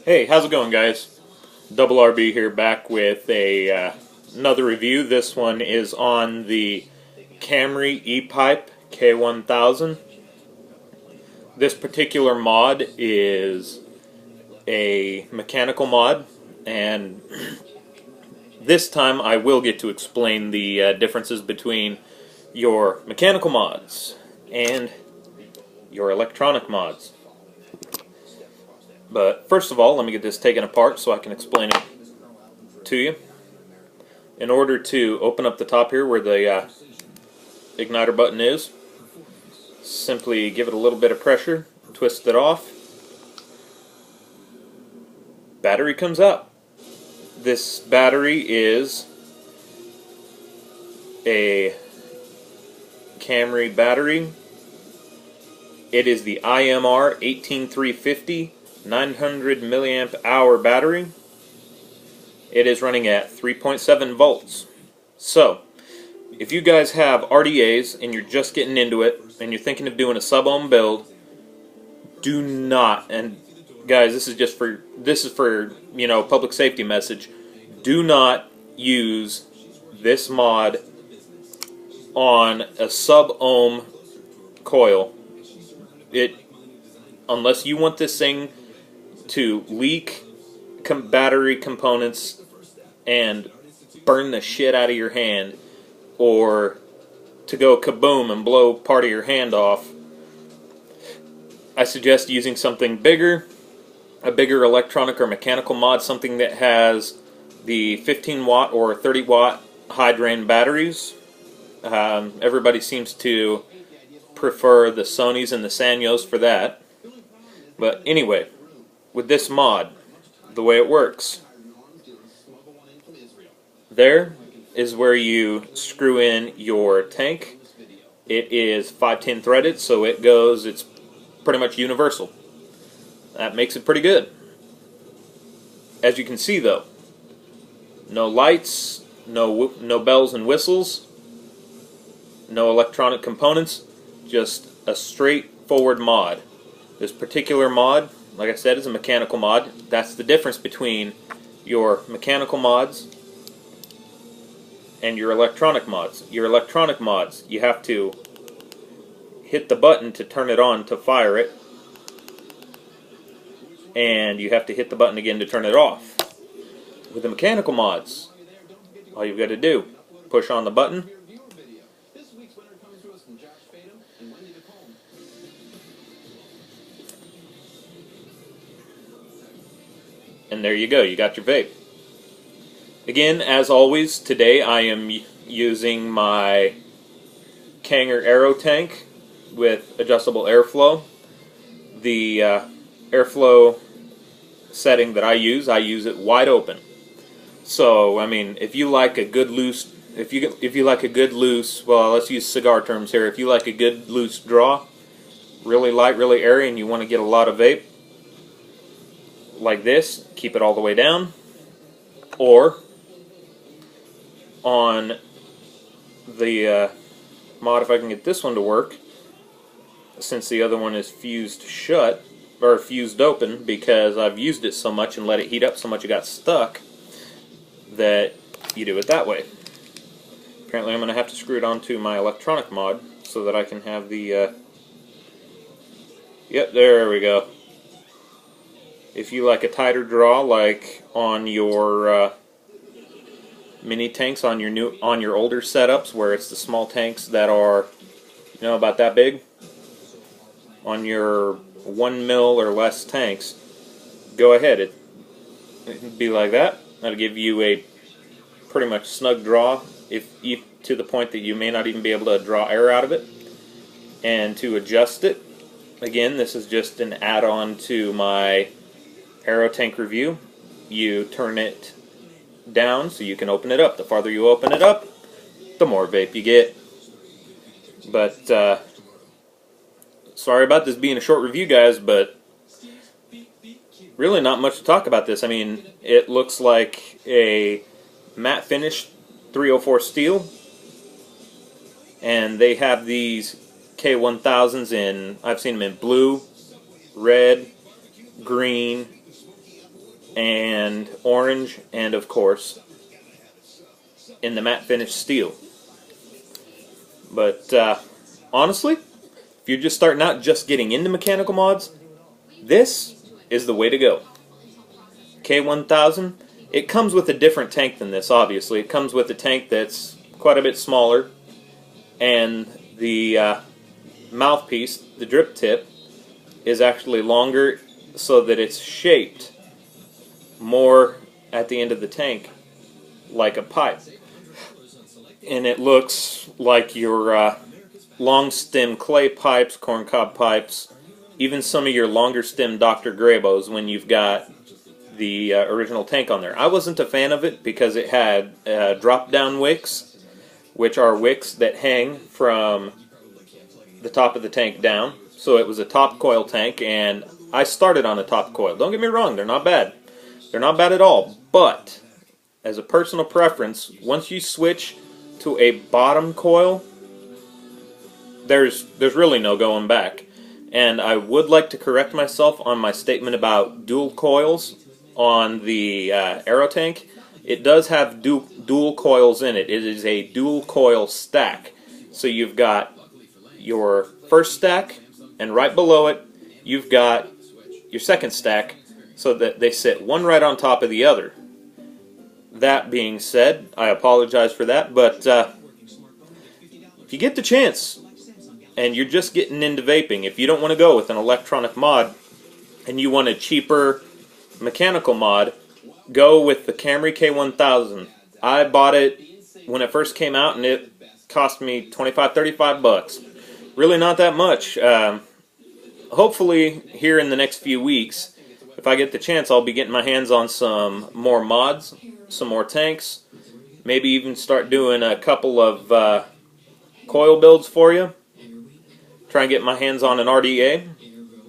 Hey, how's it going, guys? Double RB here, back with another review. This one is on the Kamry EPipe K1000. This particular mod is a mechanical mod, and this time I will get to explain the differences between your mechanical mods and your electronic mods. But first of all, let me get this taken apart so I can explain it to you. In order to open up the top here where the igniter button is, simply give it a little bit of pressure, twist it off, battery comes out. This battery is a Kamry battery. It is the IMR 18350 900 milliamp hour battery. It is running at 3.7 volts. So, if you guys have RDAs and you're just getting into it and you're thinking of doing a sub-ohm build, do not, and guys, this is for public safety message, do not use this mod on a sub-ohm coil. Unless you want this thing to leak battery components and burn the shit out of your hand, or to go kaboom and blow part of your hand off, I suggest using something bigger, a bigger electronic or mechanical mod, something that has the 15 watt or 30 watt high drain batteries. Everybody seems to prefer the Sonys and the Sanyos for that. But anyway, with this mod, the way it works, there is where you screw in your tank. It is 510 threaded, so it's pretty much universal. That makes it pretty good. As you can see though, no lights, no bells and whistles, no electronic components, just a straightforward mod. This particular mod, like I said, is a mechanical mod. That's the difference between your mechanical mods and your electronic mods. Your electronic mods, you have to hit the button to turn it on to fire it, and you have to hit the button again to turn it off. With the mechanical mods, all you've got to do, push on the button, and there you go, you got your vape. Again, as always, today I am using my Kamry Aero tank with adjustable airflow. The airflow setting that I use it wide open. So, I mean, if you like a good loose, well, let's use cigar terms here. If you like a good loose draw, really light, really airy, and you want to get a lot of vape, like this, keep it all the way down. Or on the mod, if I can get this one to work, since the other one is fused shut, or fused open, because I've used it so much and let it heat up so much it got stuck, that you do it that way. Apparently I'm going to have to screw it onto my electronic mod so that I can have the yep, there we go. If you like a tighter draw, like on your mini tanks on your older setups, where it's the small tanks that are, about that big, on your 1 mil or less tanks, go ahead. It'd be like that. That'll give you a pretty much snug draw, if to the point that you may not even be able to draw air out of it. And to adjust it, again, this is just an add-on to my Aero tank review. You turn it down so you can open it up. The farther you open it up, the more vape you get. But sorry about this being a short review, guys, but really not much to talk about this. I mean, it looks like a matte finish 304 steel, and they have these K1000s in, I've seen them in blue, red, green, and orange, and of course in the matte finish steel. But honestly, if you're just starting out, just getting into mechanical mods, this is the way to go. K1000, it comes with a different tank than this, obviously. It comes with a tank that's quite a bit smaller, and the mouthpiece, the drip tip, is actually longer so that it's shaped more at the end of the tank like a pipe. And it looks like your long stem clay pipes, corncob pipes, even some of your longer stem Dr. Graybos when you've got the original tank on there. I wasn't a fan of it because it had drop down wicks, which are wicks that hang from the top of the tank down. So it was a top coil tank, and I started on a top coil. Don't get me wrong, they're not bad. They're not bad at all. But as a personal preference, once you switch to a bottom coil, there's really no going back. And I would like to correct myself on my statement about dual coils on the aero tank. It does have dual coils in it. It is a dual coil stack. So you've got your first stack, and right below it you've got your second stack, so that they sit one right on top of the other. That being said, I apologize for that, but if you get the chance and you're just getting into vaping, if you don't want to go with an electronic mod and you want a cheaper mechanical mod, go with the Kamry K1000. I bought it when it first came out and it cost me $25-35. Really not that much. Hopefully here in the next few weeks, if I get the chance, I'll be getting my hands on some more mods, some more tanks, maybe even start doing a couple of coil builds for you. Try and get my hands on an RDA.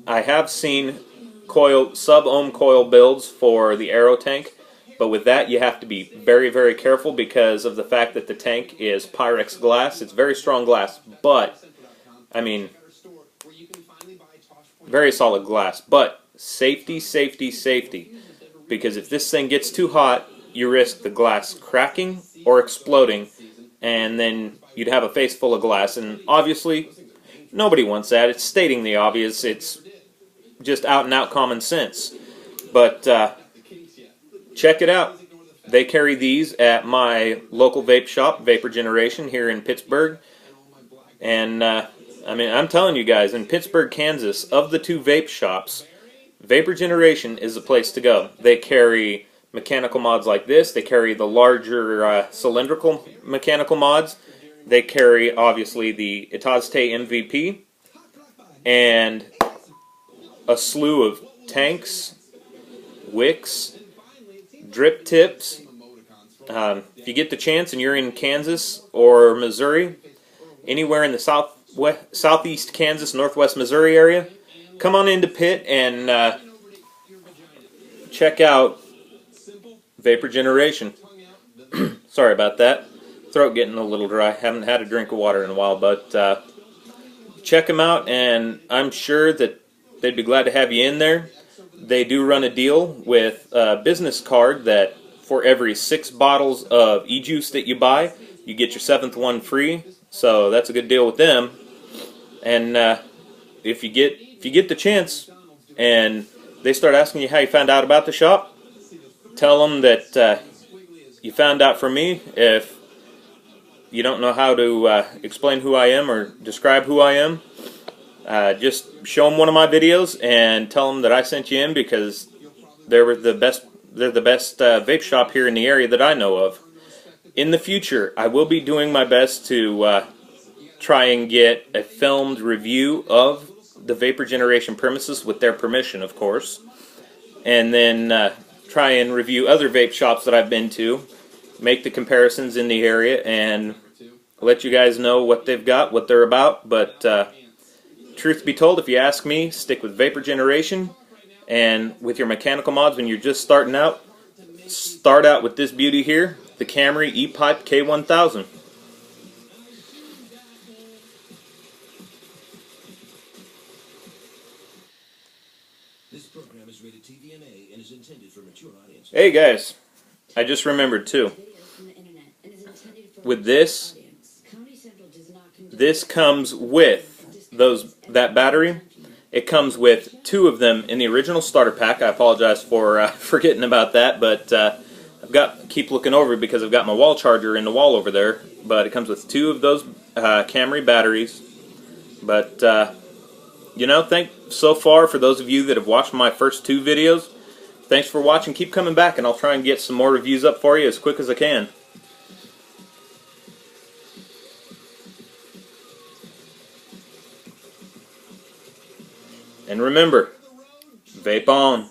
I have seen sub-ohm coil builds for the aero tank, but with that you have to be very, very careful because of the fact that the tank is Pyrex glass. It's very strong glass, but I mean, very solid glass. But safety, safety, safety. Because if this thing gets too hot, you risk the glass cracking or exploding, and then you'd have a face full of glass. And obviously, nobody wants that. It's stating the obvious. It's just out and out common sense. But check it out. They carry these at my local vape shop, Vapor Generation, here in Pittsburgh. And I mean, I'm telling you guys, in Pittsburgh, Kansas, of the two vape shops, Vapor Generation is the place to go. They carry mechanical mods like this. They carry the larger cylindrical mechanical mods. They carry, obviously, the Itazte MVP and a slew of tanks, wicks, drip tips. If you get the chance and you're in Kansas or Missouri, anywhere in the southeast Kansas, northwest Missouri area, come on into Pitt and check out Vapor Generation. Sorry about that. Throat getting a little dry. Haven't had a drink of water in a while, but check them out, and I'm sure that they'd be glad to have you in there. They do run a deal with a business card that for every 6 bottles of e-juice that you buy, you get your 7th one free. So that's a good deal with them. And if you get the chance and they start asking you how you found out about the shop, tell them that you found out from me. If you don't know how to explain who I am or describe who I am, just show them one of my videos and tell them that I sent you in because they're the best vape shop here in the area that I know of. In the future, I will be doing my best to try and get a filmed review of the Vapor Generation premises with their permission, of course, and then try and review other vape shops that I've been to, make the comparisons in the area, and let you guys know what they've got, what they're about. But truth be told, if you ask me, stick with Vapor Generation, and with your mechanical mods when you're just starting out, start out with this beauty here, the Kamry EPipe K1000. This Hey guys, I just remembered too. With this comes with that battery. It comes with 2 of them in the original starter pack. I apologize for forgetting about that, but keep looking over because I've got my wall charger in the wall over there. But it comes with 2 of those Kamry batteries. But so far for those of you that have watched my first 2 videos, thanks for watching. Keep coming back, and I'll try and get some more reviews up for you as quick as I can. And remember, vape on.